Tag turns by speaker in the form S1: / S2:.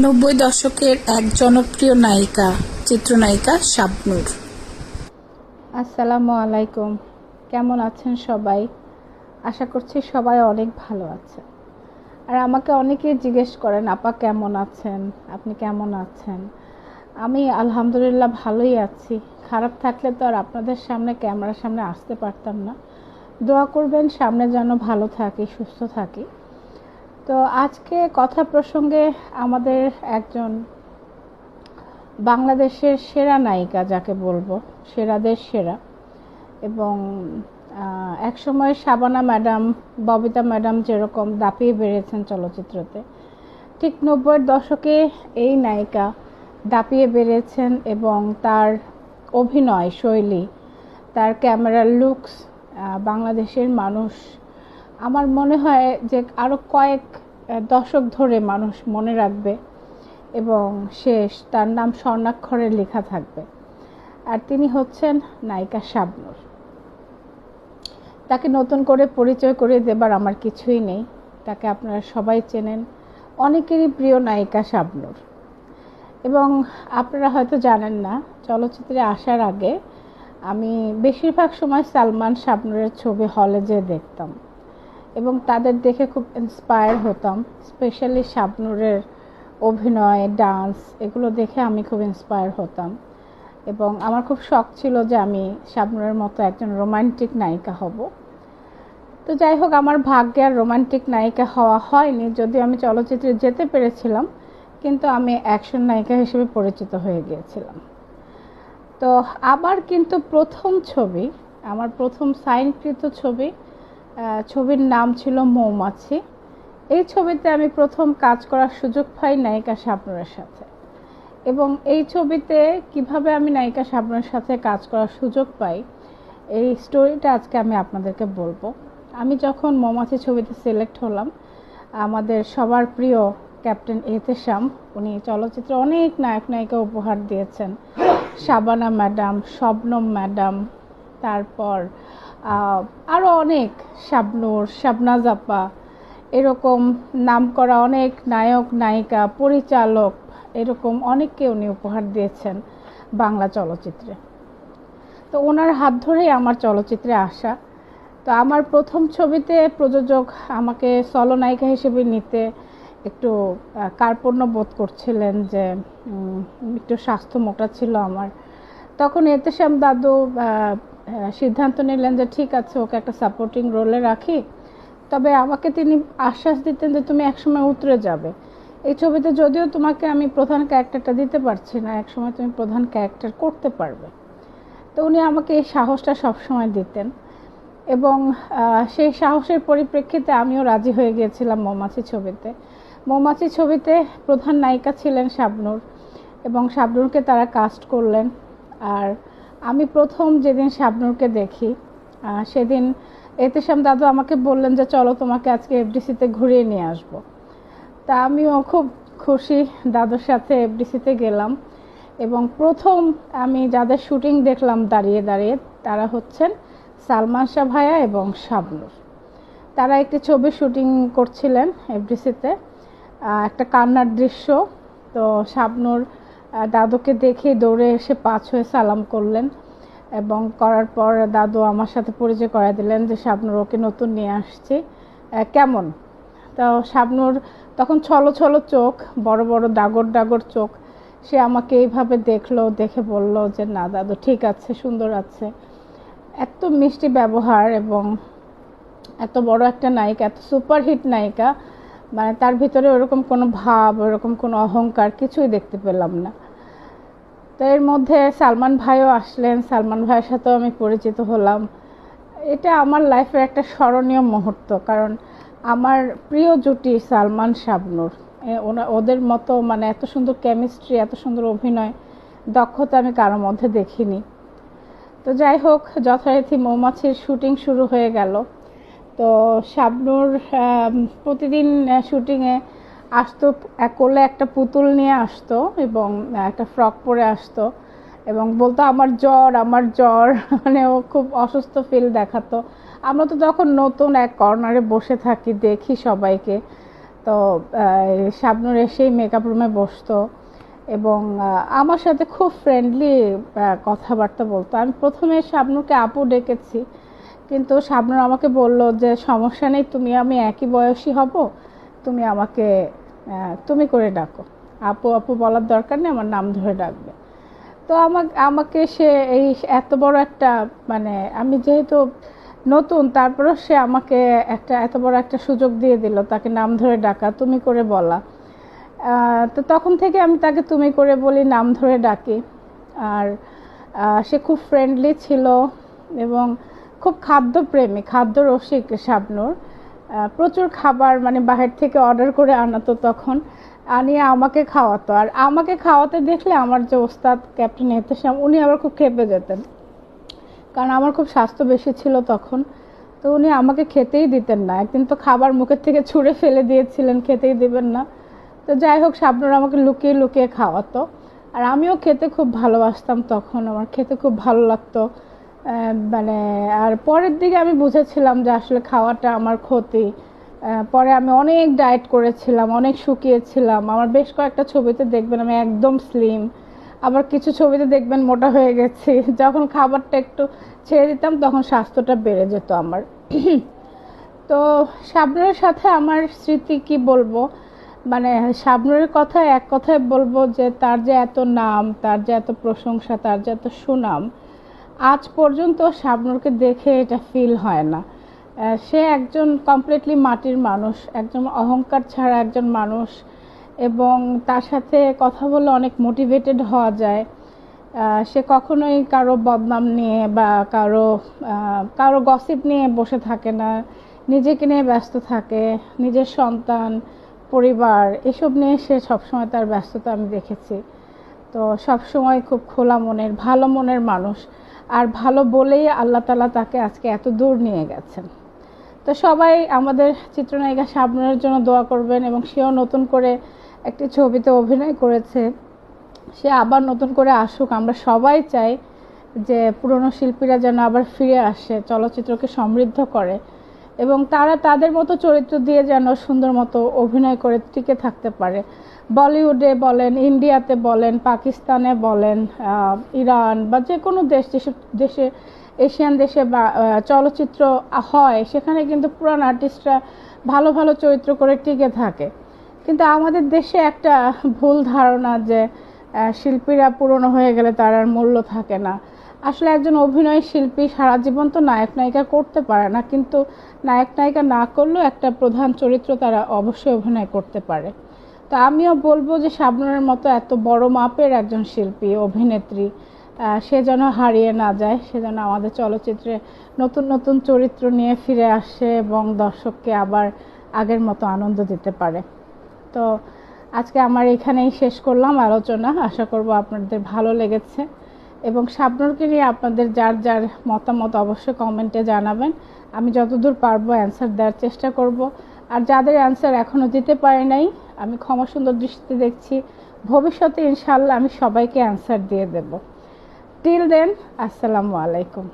S1: নব্বই দশকের এক জনপ্রিয় নায়িকা, চিত্রনায়িকা শাবনূর।
S2: আসসালামু আলাইকুম। কেমন আছেন সবাই? আশা করছি সবাই অনেক ভালো আছে। আর আমাকে অনেকেই জিজ্ঞেস করেন, আপা কেমন আছেন, আপনি কেমন আছেন? আমি আলহামদুলিল্লাহ ভালোই আছি। খারাপ থাকলে তো আর আপনাদের সামনে ক্যামেরার সামনে আসতে পারতাম না। দোয়া করবেন সামনে যেন ভালো থাকি, সুস্থ থাকি। তো আজকে কথা প্রসঙ্গে আমাদের একজন বাংলাদেশের সেরা নায়িকা, যাকে বলবো সেরাদের সেরা, এবং একসময় শাবানা ম্যাডাম, ববিতা ম্যাডাম যেরকম দাপিয়ে বেরিয়েছেন চলচ্চিত্রতে, ঠিক 90-এর দশকে এই নায়িকা দাপিয়ে বেরিয়েছেন। এবং তার অভিনয় শৈলী, তার ক্যামেরার লুকস বাংলাদেশের মানুষ, আমার মনে হয় যে আরও কয়েক দশক ধরে মানুষ মনে রাখবে এবং তার নাম স্বর্ণাক্ষরে লেখা থাকবে। আর তিনি হচ্ছেন নায়িকা শাবনূর। তাকে নতুন করে পরিচয় করে দেবার আমার কিছুই নেই। তাকে আপনারা সবাই চেনেন, অনেকেরই প্রিয় নায়িকা শাবনূর। এবং আপনারা হয়তো জানেন না, চলচ্চিত্রে আসার আগে আমি বেশিরভাগ সময় সালমান শাবনূরের ছবি হলে যেয়ে দেখতাম এবং তাদের দেখে খুব ইন্সপায়ার হতাম। স্পেশালি শাবনূরের অভিনয়, ডান্স, এগুলো দেখে আমি খুব ইন্সপায়ার হতাম এবং আমার খুব শখ ছিল যে আমি শাবনূরের মতো একজন রোমান্টিক নায়িকা হব। তো যাই হোক, আমার ভাগ্যে আর রোমান্টিক নায়িকা হওয়া হয়নি, যদিও আমি চলচ্চিত্রে যেতে পেরেছিলাম, কিন্তু আমি অ্যাকশন নায়িকা হিসেবে পরিচিত হয়ে গিয়েছিলাম। তো আবার কিন্তু আমার প্রথম সাইনকৃত ছবির নাম ছিল মৌমাছি। এই ছবিতে আমি প্রথম কাজ করার সুযোগ পাই নায়িকা শাবনূরের সাথে। এবং এই ছবিতে কিভাবে আমি নায়িকা শাবনূরের সাথে কাজ করার সুযোগ পাই, এই স্টোরিটা আজকে আমি আপনাদেরকে বলবো। আমি যখন মৌমাছি ছবিতে সিলেক্ট হলাম, আমাদের সবার প্রিয় ক্যাপ্টেন এহতেশাম, উনি চলচ্চিত্রে অনেক নায়ক নায়িকা উপহার দিয়েছেন। শাবানা ম্যাডাম, শবনম ম্যাডাম, তারপর আরও অনেক, শাবনূর, শাবনাজ আপা, এরকম নাম করা অনেক নায়ক নায়িকা, পরিচালক, এরকম অনেককে উনি উপহার দিয়েছেন বাংলা চলচ্চিত্রে। তো ওনার হাত ধরেই আমার চলচ্চিত্রে আসা। তো আমার প্রথম ছবিতে প্রযোজক আমাকে সলো নায়িকা হিসেবে নিতে একটু কার্পণ্য বোধ করছিলেন, যে একটু স্বাস্থ্য মোটা ছিল আমার। তখন এহতেশাম দাদু সিদ্ধান্ত নিলেন যে ঠিক আছে, ওকে একটা সাপোর্টিং রোলে রাখি। তবে আমাকে তিনি আশ্বাস দিতেন যে তুমি একসময় উতরে যাবে। এই ছবিতে যদিও তোমাকে আমি প্রধান ক্যারেক্টারটা দিতে পারছি না, একসময় তুমি প্রধান ক্যারেক্টার করতে পারবে। তো উনি আমাকে এই সাহসটা সবসময় দিতেন এবং সেই সাহসের পরিপ্রেক্ষিতে আমিও রাজি হয়ে গিয়েছিলাম মৌমাছি ছবিতে প্রধান নায়িকা ছিলেন শাবনূর এবং শাবনূরকে তারা কাস্ট করলেন। আর আমি প্রথম যেদিন শাবনূরকে দেখি, সেদিন এহতেশাম দাদু আমাকে বললেন যে চলো তোমাকে আজকে এফডিসিতে ঘুরিয়ে নিয়ে আসবো। তা আমিও খুব খুশি, দাদুর সাথে এফডিসিতে গেলাম এবং প্রথম আমি যাদের শুটিং দেখলাম দাঁড়িয়ে দাঁড়িয়ে, তারা হচ্ছেন সালমান শাহ ভাইয়া এবং শাবনূর। তারা একটি ছবি শুটিং করছিলেন এফডিসিতে, একটা কান্নার দৃশ্য। তো শাবনূর দাদুকে দেখে দৌড়ে এসে পা ছুঁয়ে সালাম করলেন এবং করার পর দাদু আমার সাথে পরিচয় করায় দিলেন যে শাবনূর, ওকে নতুন নিয়ে আসছি, কেমন? তো শাবনূর তখন ছলো ছলো চোখ, বড় বড় ডাগর ডাগর চোখ, সে আমাকে এইভাবে দেখে বলল যে না দাদু, ঠিক আছে, সুন্দর আছে। এত মিষ্টি ব্যবহার এবং এত বড় একটা নায়িকা, এত সুপারহিট নায়িকা, মানে তার ভিতরে ওরকম কোনো ভাব, ওরকম কোনো অহংকার কিছুই দেখতে পেলাম না। তো এর মধ্যে সালমান ভাইও আসলেন, সালমান ভাইয়ের সাথেও আমি পরিচিত হলাম। এটা আমার লাইফের একটা স্মরণীয় মুহূর্ত, কারণ আমার প্রিয় জুটি সালমান শাবনূর, ওদের মতো মানে এত সুন্দর কেমিস্ট্রি, এত সুন্দর অভিনয় দক্ষতা আমি কারোর মধ্যে দেখিনি। তো যাই হোক, যথারীতি মৌমাছির শুটিং শুরু হয়ে গেল। তো শাবনূর প্রতিদিন শুটিংয়ে আসতো, কোলে একটা পুতুল নিয়ে আসতো এবং একটা ফ্রক পরে আসতো এবং বলতো আমার জ্বর মানে ও খুব অসুস্থ ফিল দেখাতো। আমরা তো তখন নতুন এক কর্নারে বসে থাকি, দেখি সবাইকে। তো শাবনূর এসেই মেকআপ রুমে বসতো এবং আমার সাথে খুব ফ্রেন্ডলি কথাবার্তা বলতো। আমি প্রথমে শাবনূরকে আপু ডেকেছি, কিন্তু শাবনূর আমাকে বলল যে সমস্যা নেই, তুমি আমি একই বয়সী হব, তুমি আমাকে তুমি করে ডাকো, আপু আপু বলার দরকার নেই, আমার নাম ধরে ডাকবে। তো আমাকে সে এই এত বড় একটা, মানে আমি যেহেতু নতুন, তারপরেও সে আমাকে একটা এত বড় একটা সুযোগ দিয়ে দিল, তাকে নাম ধরে ডাকা, তুমি করে বলা। তো তখন থেকে আমি তাকে তুমি করে বলি, নাম ধরে ডাকি। আর সে খুব ফ্রেন্ডলি ছিল এবং খুব খাদ্যপ্রেমী, খাদ্য রসিক শাবনূর। প্রচুর খাবার মানে বাহির থেকে অর্ডার করে আনাতো, তখন আনিয়ে আমাকে খাওয়াতো। আর আমাকে খাওয়াতে দেখলে আমার যে ওস্তাদ ক্যাপ্টেন এহতেশাম, উনি আবার খুব খেপে যেতেন, কারণ আমার খুব স্বাস্থ্য বেশি ছিল তখন। তো উনি আমাকে খেতেই দিতেন না। একদিন তো খাবার মুখের থেকে ছুঁড়ে ফেলে দিয়েছিলেন, খেতেই দিবেন না। তো যাই হোক, শাবনূর আমাকে লুকিয়ে লুকিয়ে খাওয়াতো, আর আমিও খেতে খুব ভালোবাসতাম তখন, আমার খেতে খুব ভালো লাগতো। মানে আর পরের দিকে আমি বুঝেছিলাম যে আসলে খাওয়াটা আমার ক্ষতি। পরে আমি অনেক ডায়েট করেছিলাম, অনেক শুকিয়েছিলাম। আমার বেশ কয়েকটা ছবিতে দেখবেন আমি একদম স্লিম, আবার কিছু ছবিতে দেখবেন মোটা হয়ে গেছি। যখন খাবারটা একটু ছেড়ে দিতাম তখন স্বাস্থ্যটা বেড়ে যেত আমার। তো শাবনূরের সাথে আমার স্মৃতি কি বলবো, মানে শাবনূরের কথা এক কথায় বলবো যে তার যে এত নাম, তার যে এত প্রশংসা, তার যে এত সুনাম, আজ পর্যন্ত শাবনূরকে দেখে এটা ফিল হয় না। সে একজন কমপ্লিটলি মাটির মানুষ, একজন অহংকার ছাড়া একজন মানুষ, এবং তার সাথে কথা বলে অনেক মোটিভেটেড হওয়া যায়। সে কখনোই কারো বদনাম নিয়ে বা কারো গসিপ নিয়ে বসে থাকে না, নিজেকে নিয়ে ব্যস্ত থাকে, নিজের সন্তান, পরিবার, এসব নিয়ে সে সবসময় তার ব্যস্ততা আমি দেখেছি। তো সবসময় খুব খোলা মনের, ভালো মনের মানুষ, আর ভালো বলেই আল্লাহ তাআলা তাকে আজকে এত দূর নিয়ে গেছেন। তো সবাই আমাদের চিত্রনায়িকা শাবনূরের জন্য দোয়া করবেন, এবং সেও নতুন করে একটি ছবিতে অভিনয় করেছে, সে আবার নতুন করে আসুক। আমরা সবাই চাই যে পুরনো শিল্পীরা যেন আবার ফিরে আসে, চলচ্চিত্রকে সমৃদ্ধ করে, এবং তারা তাদের মতো চরিত্র দিয়ে যেন সুন্দর মতো অভিনয় করে টিকে থাকতে পারে। বলিউডে বলেন, ইন্ডিয়াতে বলেন, পাকিস্তানে বলেন, ইরান বা যে কোনো দেশে এশিয়ান দেশে বা চলচ্চিত্র হয়, সেখানে কিন্তু পুরান আর্টিস্টরা ভালো ভালো চরিত্র করে টিকে থাকে। কিন্তু আমাদের দেশে একটা ভুল ধারণা যে শিল্পীরা পুরনো হয়ে গেলে তার আর মূল্য থাকে না। আসলে একজন অভিনয় শিল্পী সারা জীবন তো নায়ক নায়িকা করতে পারে না, কিন্তু নায়ক নায়িকা না করলেও একটা প্রধান চরিত্র তারা অবশ্যই অভিনয় করতে পারে। তো আমিও বলবো যে শাবনূরের মতো এত বড় মাপের একজন শিল্পী, অভিনেত্রী, সে যেন হারিয়ে না যায়, সে যেন আমাদের চলচ্চিত্রে নতুন নতুন চরিত্র নিয়ে ফিরে আসে এবং দর্শককে আবার আগের মতো আনন্দ দিতে পারে। তো আজকে আমার এখানেই শেষ করলাম আলোচনা। আশা করব আপনাদের ভালো লেগেছে, এবং শাবনূরকে নিয়ে আপনাদের যার যার মতামত অবশ্যই কমেন্টে জানাবেন। আমি যতদূর পারবো অ্যান্সার দেওয়ার চেষ্টা করব। আর যাদের অ্যান্সার এখনও দিতে পারি নাই, আমি ক্ষমা সুন্দর দৃষ্টিতে দেখছি, ভবিষ্যতে ইনশাআল্লাহ আমি সবাইকে অ্যান্সার দিয়ে দেব। টিল দেন, আসসালামু আলাইকুম।